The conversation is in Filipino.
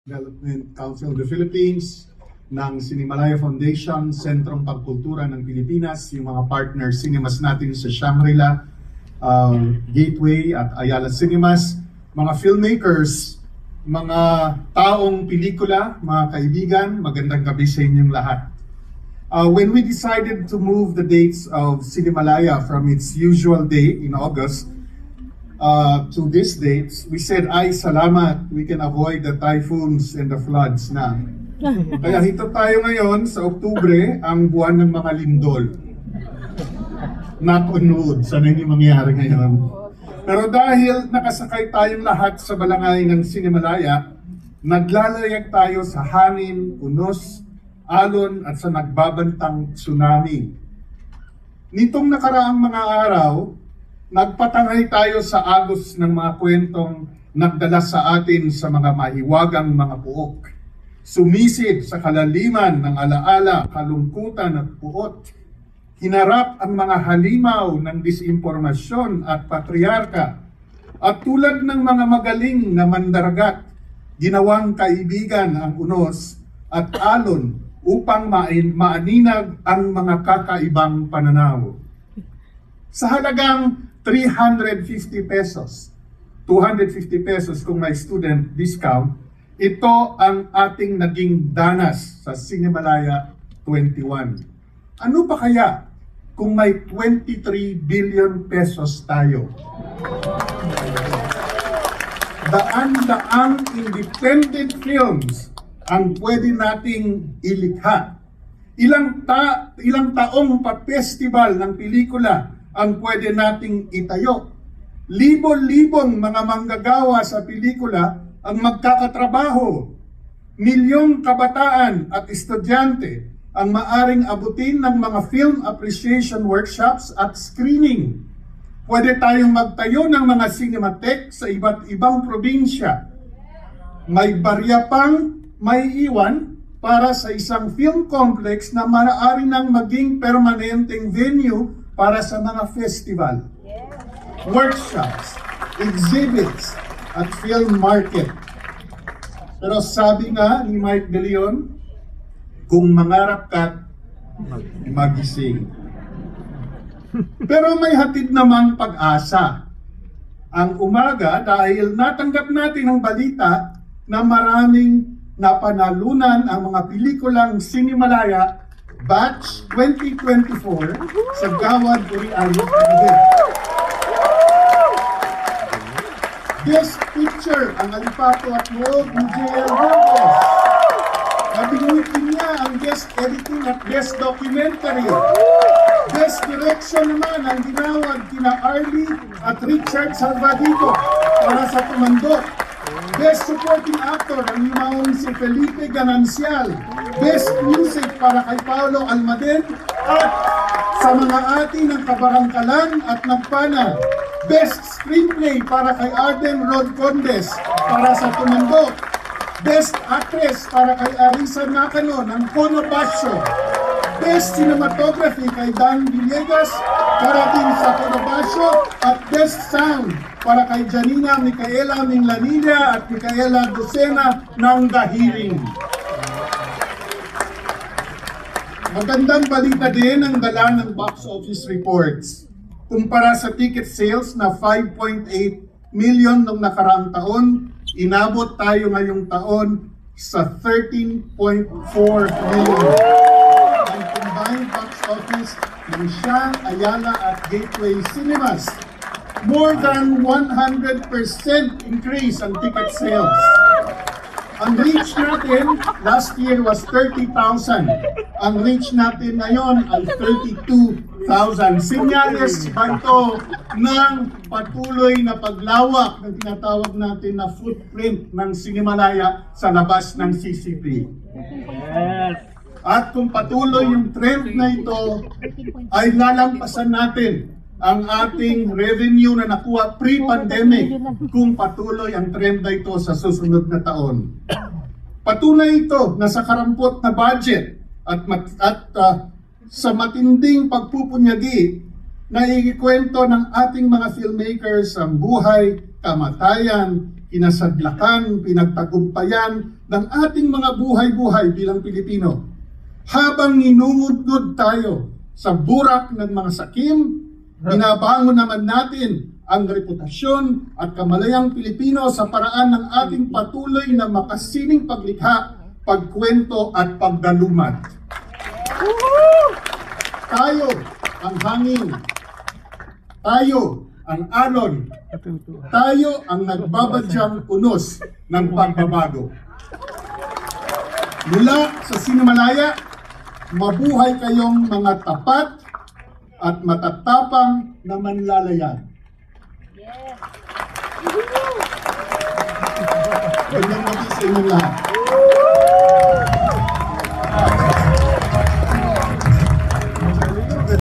Development Council of the Philippines, ng Cinemalaya Foundation, Sentrong Pagkultura ng Pilipinas, yung mga partner cinemas natin sa Shangri-La, Gateway at Ayala Cinemas, mga filmmakers, mga taong pelikula, mga kaibigan, magandang gabi sa inyong lahat. When we decided to move the dates of Cinemalaya from its usual day in August to these dates, we said, ay salamat, we can avoid the typhoons and the floods na. Kaya hito tayo ngayon sa Oktubre, ang buwan ng mga lindol. Knock on wood, sana hindi mangyari ngayon. Pero dahil nakasakay tayong lahat sa balangay ng Cinemalaya, naglalayag tayo sa hangin, unos, alon at sa nagbabantang tsunami. Nitong nakaraang mga araw, nagpatangay tayo sa agos ng mga kwentong nagdala sa atin sa mga mahiwagang mga puok. Sumisid sa kalaliman ng alaala, kalungkutan at puot. Hinarap ang mga halimaw ng disinformasyon at patriarka. At tulad ng mga magaling na mandaragat, ginawang kaibigan ang unos at alon upang maaninag ang mga kakaibang pananaw. Sa halagang 350 pesos, 250 pesos kung may student discount, ito ang ating naging danas sa Cinemalaya 21. Ano pa kaya kung may 23 billion pesos tayo? Daan-daang independent films ang pwede nating ilikha. Ilang taong pa-festival ng pelikula ang pwede nating itayo. Libo-libong mga manggagawa sa pelikula ang magkakatrabaho. Milyong kabataan at estudyante ang maaring abutin ng mga film appreciation workshops at screening. Pwede tayong magtayo ng mga cinematheque sa iba't ibang probinsya. May barya pang may iwan para sa isang film complex na maaari nang maging permanenteng venue para sa mga festival, workshops, exhibits, at film market. Pero sabi nga ni Mike De Leon, kung mangarap ka, magising. Pero may hatid namang pag-asa. Ang umaga dahil natanggap natin ang balita na maraming napanalunan ang mga pelikulang Cinemalaya Batch 2024 sa Gawad Urian. Best Picture ang Alipato at Loob ni J.L. Burgos. Nabingutin niya ang Best Editing at Best Documentary. Best Direction naman ang ginawad kina Arlie at Richard Salvadito para sa Tumandok. Best Supporting Actor ang yumaong si Felipe Ganancial. Best Music para kay Paolo Almaden at sa mga ati ng Kabarangkalan at Nagpana. Best Screenplay para kay Arden Rod Condes para sa Tumandok. Best Actress para kay Arisa Nakano ng Kono Basyo. Best Cinematography kay Dan Villegas para din sa Kono Basyo. At Best Sound para kay Janina Micaela Minglanilla at Micaela Docena ng The Hearing. Magandang balita din ang dala ng box office reports. Kumpara sa ticket sales na 5.8 million noong nakaraang taon, inabot tayo ngayong taon sa 13.4 million. Ang combined box office ng Shang, Ayala at Gateway Cinemas, more than 100% increase ang ticket sales. Ang reach natin last year was 30,000. Ang reach natin ngayon ay 32,000. Sinyales ba ito ng patuloy na paglawak ng tinatawag natin na footprint ng Cinemalaya sa labas ng CCP? Yes. At kung patuloy yung trend na ito, ay lalampasan natin ang ating revenue na nakuha pre-pandemic kung patuloy ang trend na ito sa susunod na taon. Patunay ito na sa karampot na budget at sa matinding pagpupunyagi na ikikwento ng ating mga filmmakers ang buhay kamatayan, kinasadlakan, pinagtagumpayan ng ating mga buhay-buhay bilang Pilipino. Habang ninungudngod tayo sa burak ng mga sakim, binabangon naman natin ang reputasyon at kamalayang Pilipino sa paraan ng ating patuloy na makasining paglikha, pagkwento at pagdalumad. Tayo ang hangin, tayo ang alon, tayo ang nagbabadyang unos ng pagbabago. Mula sa Sinamalaya, mabuhay kayong mga tapat at matatapang na manlalayan. Gandang gabi sa inyong lahat.